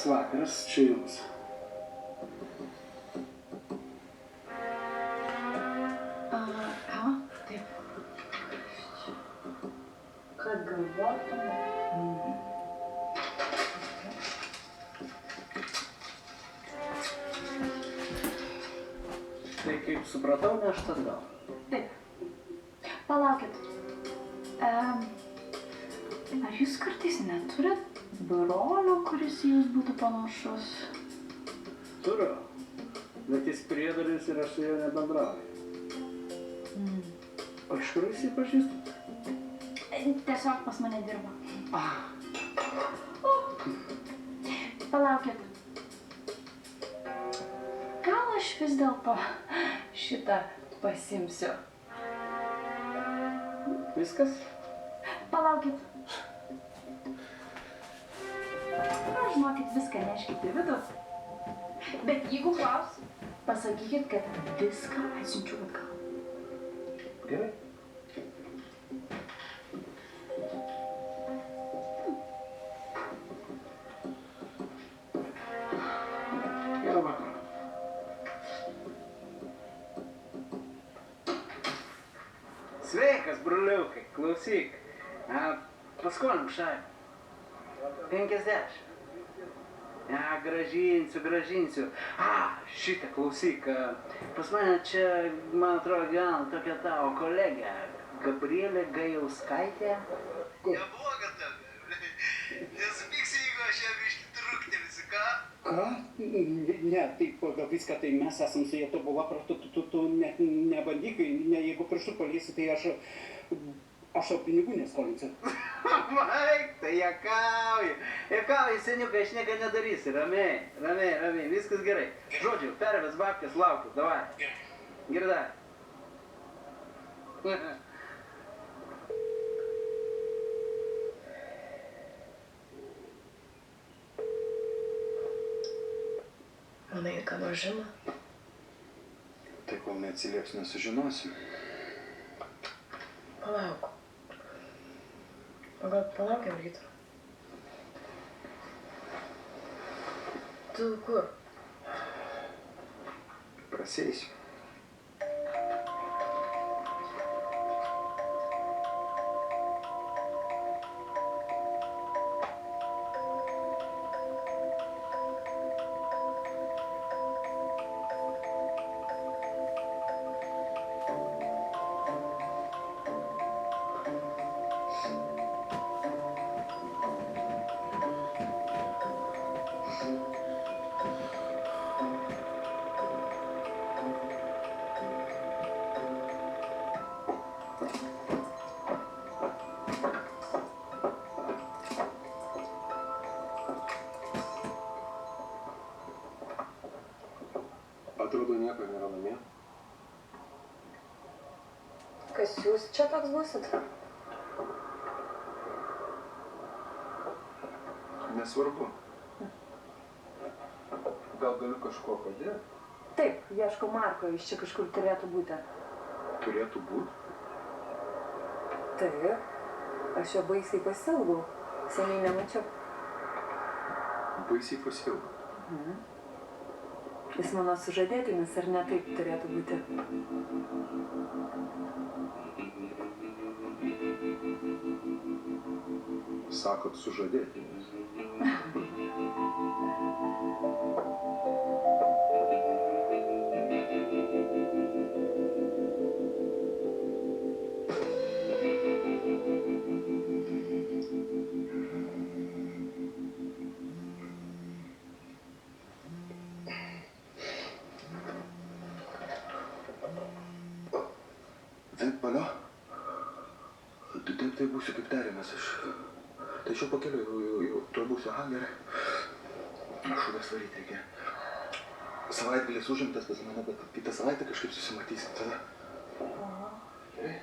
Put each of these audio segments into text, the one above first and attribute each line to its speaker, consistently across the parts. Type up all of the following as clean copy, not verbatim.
Speaker 1: vakaras čia jums.
Speaker 2: Taip. Kad galvotume.
Speaker 1: Tai kaip supratau, nešt atgal.
Speaker 2: Taip. Palaukit. Ar jūs kartais neturit brolio, kuris jūs būtų panašus?
Speaker 1: Turiu. Bet jis priedaris ir aš su juo nebendrauju. O iš kur visi pažįstat?
Speaker 2: Tiesiog pas mane dirba. Palaukit. Gal aš vis dėlto šitą pasimsiu?
Speaker 1: Viskas?
Speaker 2: Palaukit. Žinokit, viską neškit į vidų. Bet jeigu klaus, pasakykit, kad viską atsiunčiu atgal.
Speaker 1: Gerai. Gerą vakarą. Sveikas, broliukai, klausyk. Paskolink šaibą. 50. Grąžinsiu. Šitą klausyk. Pas mane čia, man atrodo, gyvena tokia tavo kolegė, Gabrielė Gajauskaitė.
Speaker 3: Nebloga tave. Nesupyksi, jeigu aš ją biškį truktelėsiu, ką?
Speaker 1: Ką? Ne, tai pagal viską, tai mes esam su jie tobula, tu net nebandyk, jeigu pirštų paliesi, tai aš tau pinigų neskolinsiu. Vaik, tai juokauji, seniukai, aš nieko nedarysiu, ramiai, viskas gerai. Žodžiu, perves babkės, laukiu, davai. Girdai.
Speaker 4: Manai, ką nors žino?
Speaker 5: Tai kol neatsilieps, nesužinosim.
Speaker 4: Palauk. O gal palaukiam ryto? Tu kur?
Speaker 5: Prasėsiu.
Speaker 6: Atrodo, nieko nėra namie.
Speaker 4: Kas jūs čia toks būsit?
Speaker 6: Nesvarbu. Gal galiu kažkuo padėti?
Speaker 4: Taip, ieškau Marko, jis čia kažkur turėtų būti.
Speaker 6: Turėtų būt?
Speaker 4: Taip, aš jo baisiai pasiilgau. Seniai nemačiau.
Speaker 6: Baisiai pasiilgau.
Speaker 4: Jis mano sužadėtinis, ar ne taip turėtų būti?
Speaker 6: Sakot, sužadėtinis.
Speaker 5: Valio? Taip, tai būsiu kaip tarėmės. Tai aš jau pakeliu, jau tuoj būsiu. Gerai. Šūdas varyti reikia. Savaitgalis užimtas pas mane, bet kitą savaitę kažkaip susimatysim tada. Gerai?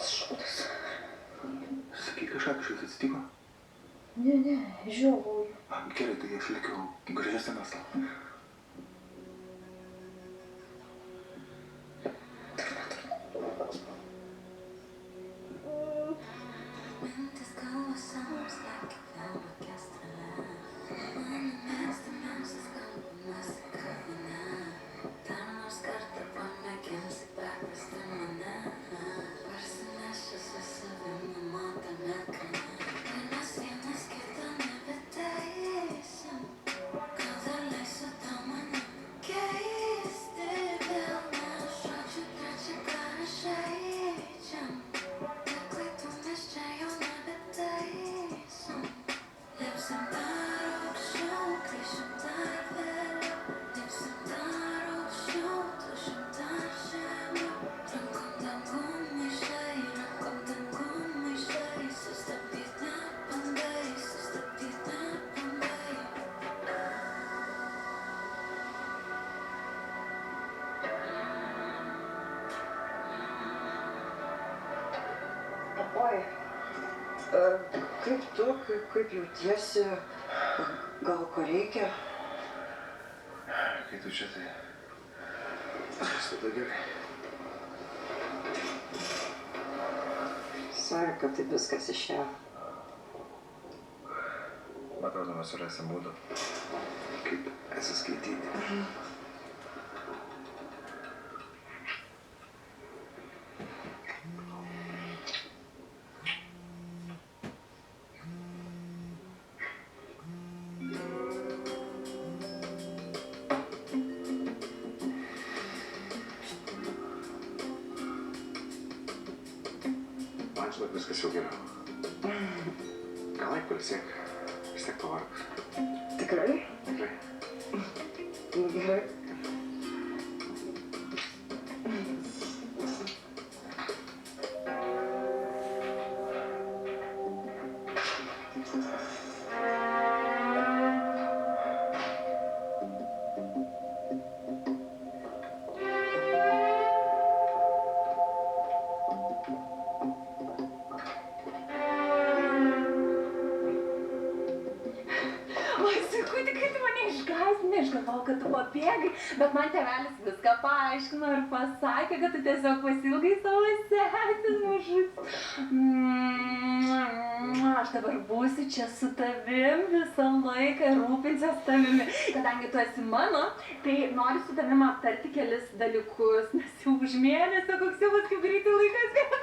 Speaker 4: Šūdas.
Speaker 5: Sakyk, kažkas atsitiko?
Speaker 4: Ne, žiūrauju.
Speaker 5: Gerai, tai aš likiu. Gražias dienas tau.
Speaker 4: Kaip tu, kaip jautiesi, gal ko reikia?
Speaker 5: Kai tu čia, tai visada gerai.
Speaker 4: Sakė, kad tai viskas išėjo.
Speaker 5: Man atrodo, mes surasim būdų, kaip atsiskaityti. Man žinok, viskas jau geriau. Gal eik pailsėk, vis tiek pavargus.
Speaker 4: Tikrai?
Speaker 5: Tikrai.
Speaker 4: Nu, gerai.
Speaker 2: Aš galvojau, kad tu pabėgai, bet man tėvelis viską paaiškino ir pasakė, kad tu tiesiog pasilgai savo sesės mažus. Aš dabar būsiu čia su tavim visą laiką, rūpinsiuos tavimi. Kadangi tu esi mano, tai noriu su tavim aptarti kelis dalykus, nes jau už mėnesio koks jau kaip greitai laikas bėga.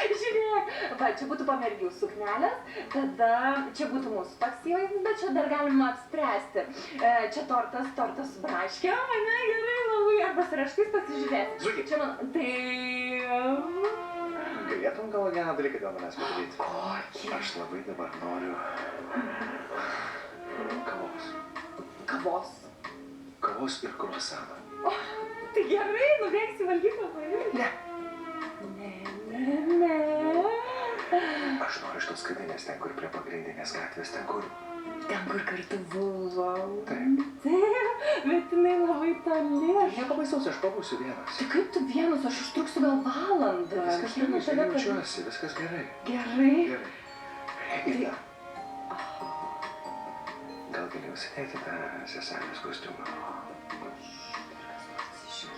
Speaker 2: Žiūrėk, va, čia būtų pamergių suknelės, tada čia būtų mūsų toks įvaizdis, bet čia dar galima apspręsti. Čia tortas su braške, ane, gerai, labai, arba su raštais pasižiūrėti.
Speaker 5: Zuki.
Speaker 2: Čia man, tai...
Speaker 5: Galėtum gal vieną dalyką dėl manęs padaryti?
Speaker 2: Kokį?
Speaker 5: Aš labai dabar noriu kavos.
Speaker 2: Kavos?
Speaker 5: Kavos ir kruasano.
Speaker 2: O, tai gerai, nubėgsi valgyklą paimti.
Speaker 5: Ne.
Speaker 2: Ne.
Speaker 5: Aš noriu iš tos kavinės, ten kur prie pagrindinės gatvės, ten kur
Speaker 2: kartu buvom.
Speaker 5: Taip.
Speaker 2: Taip, bet jinai labai toli.
Speaker 5: Nieko baisaus, aš pabūsiu vienas.
Speaker 2: Tai kaip tu vienas, aš užtruksiu gal valandą.
Speaker 5: Viskas gerai, aš jaučiuosi, viskas gerai.
Speaker 2: Gerai.
Speaker 5: Gerai. Ir gal gali užsidėti tą seselės kostiumą?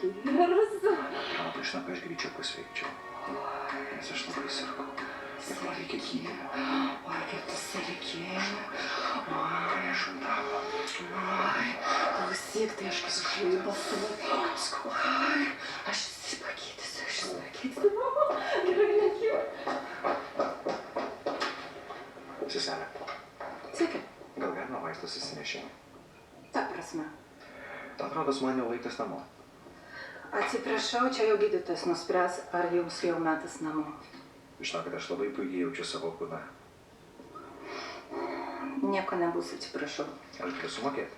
Speaker 2: Gersu.
Speaker 5: Atrodo, žinok, aš greičiau pasveikčiau. Nes aš labai sirgau. Ir man reikia gydymo.
Speaker 2: Oi, kaip tu sergi.
Speaker 5: Mane šuntavo.
Speaker 2: Oi, klausyk, tai aš kažkaip pasivaikiau. Oi, aš įsipakytysiu. Gerai, nekyk.
Speaker 5: Seselė,
Speaker 4: Sveiki.
Speaker 5: gal galima vaistus įsinešimą?
Speaker 4: Ta prasme.
Speaker 5: Atrodo, man jau laikas namo.
Speaker 4: Atsiprašau, čia jau gydytojas nuspręs, ar jums jau metas namo.
Speaker 5: Žinau, kad aš labai puikiai jaučiu savo kūną.
Speaker 4: Nieko nebus, atsiprašau.
Speaker 5: Aš galiu sumokėti.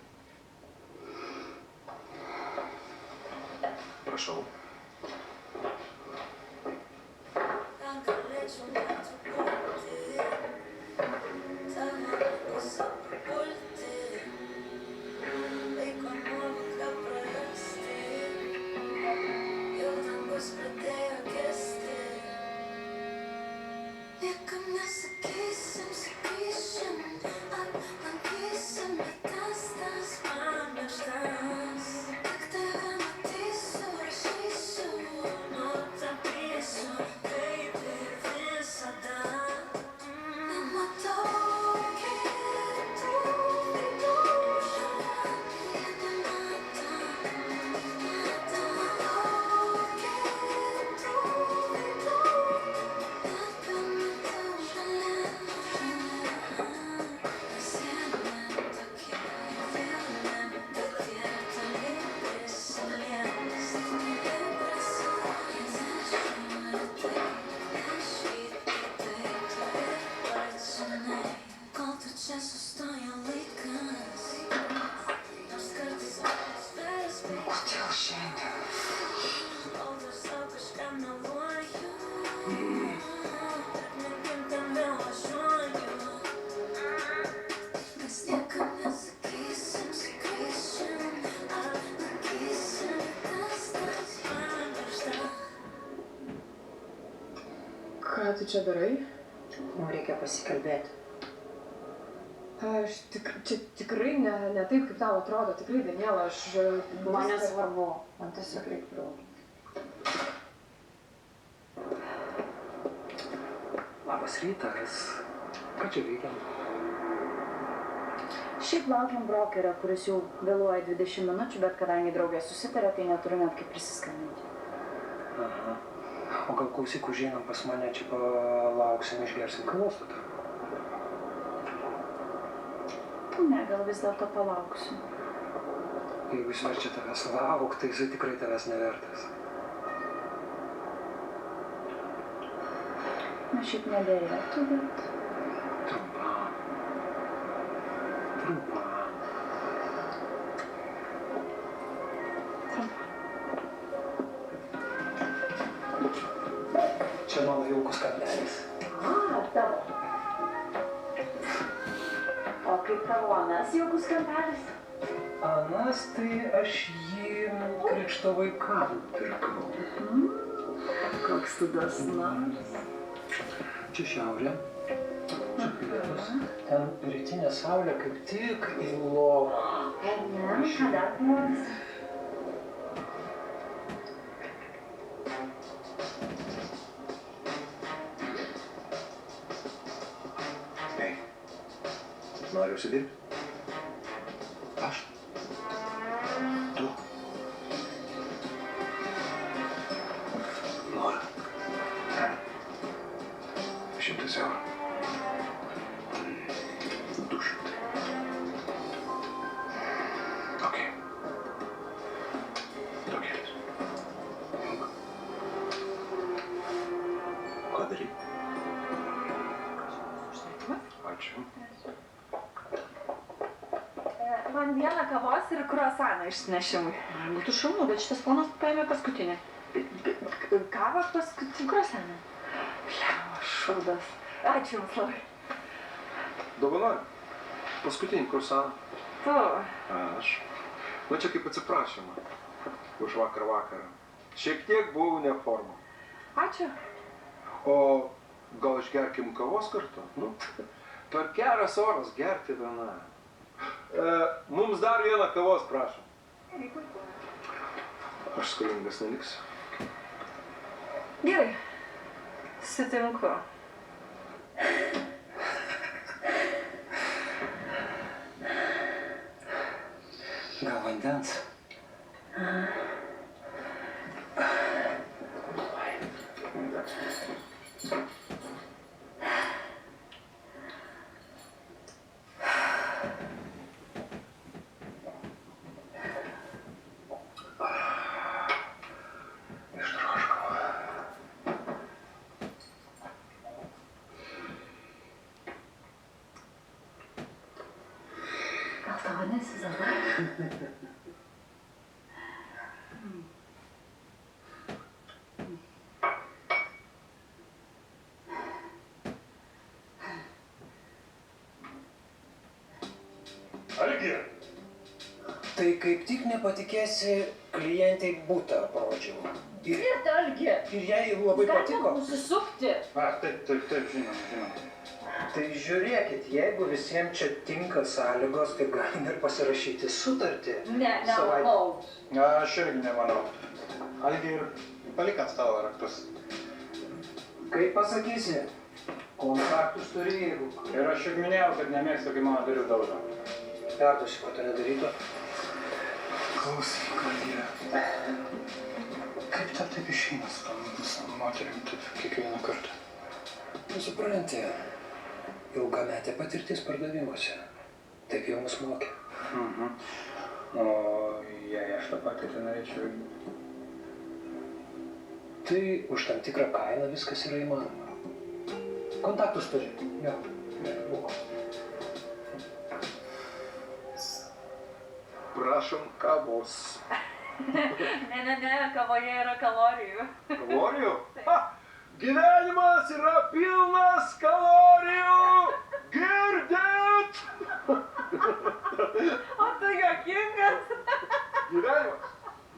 Speaker 5: Prašau.
Speaker 7: Ką tu čia darai?
Speaker 4: Mums reikia pasikalbėti.
Speaker 7: Aš tikrai ne taip, kaip tau atrodo. Tikrai, Daniela, aš...
Speaker 4: Man nesvarbu. Man tiesiog reikia draugų.
Speaker 8: Labas rytas. Ką čia veikiam?
Speaker 2: Šiaip laukiam brokerio, kuris jau vėluoja 20 minučių, bet kadangi draugė susitarė, tai neturiu net kaip prisiskambinti.
Speaker 8: Aha. O gal klausyk, užeinam pas mane, čia palauksim, išgersim kavos tada?
Speaker 2: Ne, gal vis dėlto palauksiu.
Speaker 8: Jeigu jis verčia tavęs lauk, tai jisai tikrai tavęs nevertas.
Speaker 2: Na, šiaip nedėrėtų, bet...
Speaker 8: Trumpam. Čia mano jaukus kampelis.
Speaker 2: Tavo. O kaip tavo anas jaukus kampelis?
Speaker 8: Anas, tai aš jį krikšto vaikam pirkau.
Speaker 2: Koks tu dosnus.
Speaker 8: Čia šiaurė, čia pietus. Ten rytinė saulė kaip tik į lovą.
Speaker 2: Ar ne? Kada mums?
Speaker 5: Ei, nori užsidirbti? Aš? Tu? Noriu. 100 eurų. 200. Okei. Daugelis. Imk. Ką daryt? Ačiū.
Speaker 2: Man vieną kavos ir kruasaną išsinešimui.
Speaker 4: Būtų šaunu, bet šitas ponas paėmė paskutinį.
Speaker 2: Kavą paskutinį kruasaną. Šūdas. Ačiū jums labai.
Speaker 6: Dovanojam. Paskutinį kruasaną.
Speaker 2: Tu.
Speaker 6: Aš. Nu čia kaip atsiprašymą. Už vakar vakarą. Šiek tiek buvau ne forma.
Speaker 2: Ačiū.
Speaker 6: O gal išgerkim kavos kartu? Nu, per geras oras gerti viena. Mums dar vieną kavos, prašom. Aš skolingas neliksiu.
Speaker 2: Gerai. Sutinku.
Speaker 8: Gal vandens?
Speaker 2: Gal tavo nesizada?
Speaker 1: Algi,
Speaker 8: Tai kaip tik nepatikėsi, klientai butą parodžiau. Ir
Speaker 2: Algi.
Speaker 8: jai labai patiko.
Speaker 2: Nusisukti.
Speaker 1: taip, žinoma.
Speaker 8: Tai žiūrėkit, jeigu visiems čia tinka sąlygos, tai galim ir pasirašyti sutartį.
Speaker 2: Ne, nemanau.
Speaker 1: Aš irgi nemanau. Algi, ir palik ant stalo raktus.
Speaker 8: Kaip pasakysi, kontaktus turi, jeigu
Speaker 1: Ir aš juk minėjau, kad nemėgstu, kai mano durių daužo.
Speaker 8: perduosiu, ko to nedarytų.
Speaker 1: Klausyk, Algi. Kaip tau taip išeina su tom visom moterim taip kiekvieną kartą?
Speaker 8: Supranti, ilgametė patirtis pardavimuose. Taip jau mus mokė.
Speaker 1: O jei aš tą patirtį norėčiau...
Speaker 8: Tai už tam tikrą kainą viskas yra įmanoma. Kontaktus turi. Jo, buvo.
Speaker 6: Prašom kavos.
Speaker 2: Ne, kavoje yra kalorijų.
Speaker 6: Kalorijų? Ha! Gyvenimas yra pilnas kalorijų! Girdėt?
Speaker 2: O tu juokingas.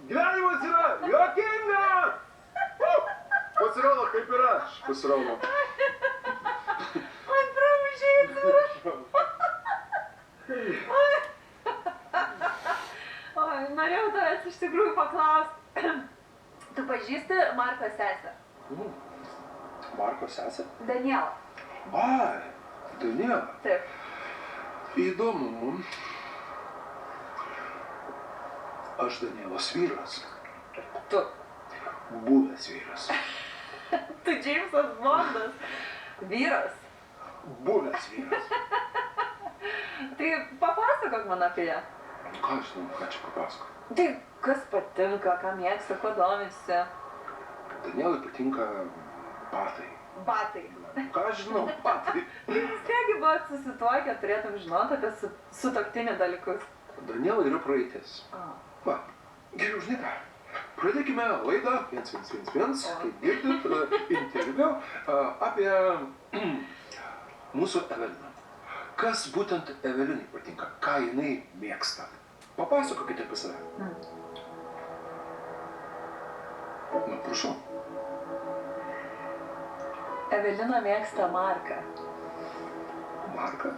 Speaker 6: Gyvenimas yra juokingas! Pasirodo, kaip ir aš. Pasirodo.
Speaker 2: iš tikrųjų paklausti. Tu pažįsti Marko sesę?
Speaker 6: Marko sesė?
Speaker 2: Daniela.
Speaker 6: Ai, Daniela.
Speaker 2: Taip.
Speaker 6: Įdomu. Aš Danielos vyras.
Speaker 2: Tu.
Speaker 6: Buvęs vyras.
Speaker 2: Tu Džeimsas Bondas. Vyras.
Speaker 6: Buvęs vyras.
Speaker 2: Tai papasakok man apie ją.
Speaker 6: Ką aš žinau, ką čia papasakot?
Speaker 2: Tai kas patinka, ką mėgsta, kuo domisi?
Speaker 6: Danielai patinka batai.
Speaker 2: Batai.
Speaker 6: Ką aš žinau, batai.
Speaker 2: Vis tiek buvot susituokę, turėtum žinoti apie sutuoktinį dalykus.
Speaker 6: Daniela yra praeitis. Va, geriau žinai ką. Pradėkime laidą 1111, kaip girdit, interviu apie mūsų Eveliną. Kas būtent Evelinai patinka, ką jinai mėgsta? Papasakokite apie save. Na, prašau.
Speaker 2: Evelina mėgsta Marką.
Speaker 6: Marką?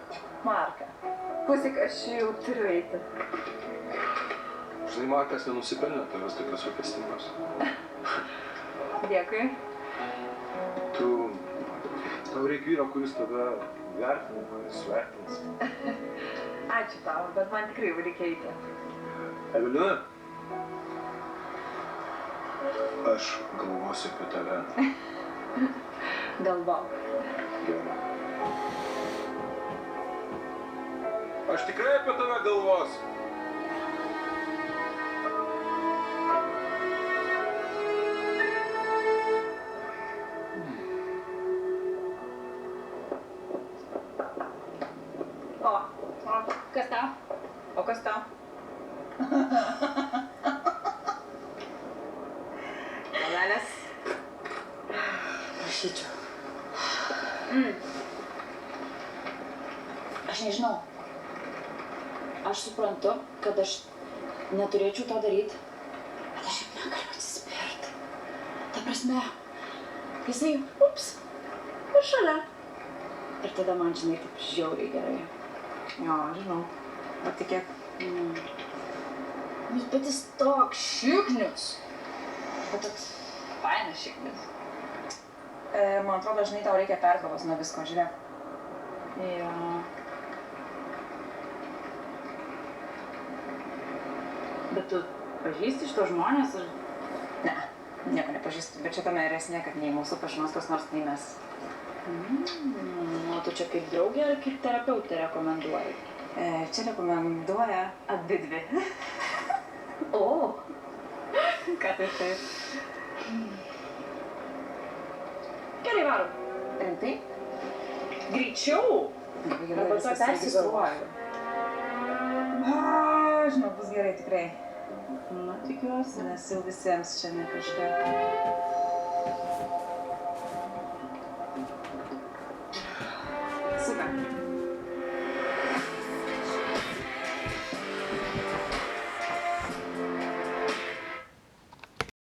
Speaker 2: Marką. Klausyk, aš jau turiu eiti.
Speaker 6: Žinai, Markas nenusipelnė tavęs tokios rūpestingos.
Speaker 2: Dėkui.
Speaker 6: Tau reikia vyro, kuris tave vertina, kuris vertins.
Speaker 2: Ačiū tau, bet man tikrai jau reikia eiti.
Speaker 6: Evelina, aš galvosiu apie tave.
Speaker 2: Galvok.
Speaker 6: Gerai. Aš tikrai apie tave galvosiu.
Speaker 2: Kas tau? O kas tau? Kavelės.
Speaker 4: Prašyčiau. Aš nežinau. Aš suprantu, kad aš neturėčiau to daryti, bet aš juk negaliu atsispirti. Ta prasme, jisai, ir šalia. Ir tada man, žinai, taip žiauriai gerai. Jo, žinau. Patikėk. Bet jis toks šiknius. Bet toks fainas šiknius. Man atrodo, žinai, tau reikia perkrovos nuo visko, žiūrėk. Jo. Bet tu pažįsti šito žmonės? Ne, nieko nepažįstu. Bet čia tame ir esmė, kad nei mūsų pažinos kas nors, nei mes. O tu čia kaip draugė ar kaip terapeutė rekomenduoji? Čia rekomenduoja abidvi. O, ką tai taip? Gerai, varom. Rimtai? Greičiau! Arba to persistruoju. Žinau, bus gerai tikrai. Na, tikiuosi, nes jau visiems čia ne kažką. Super.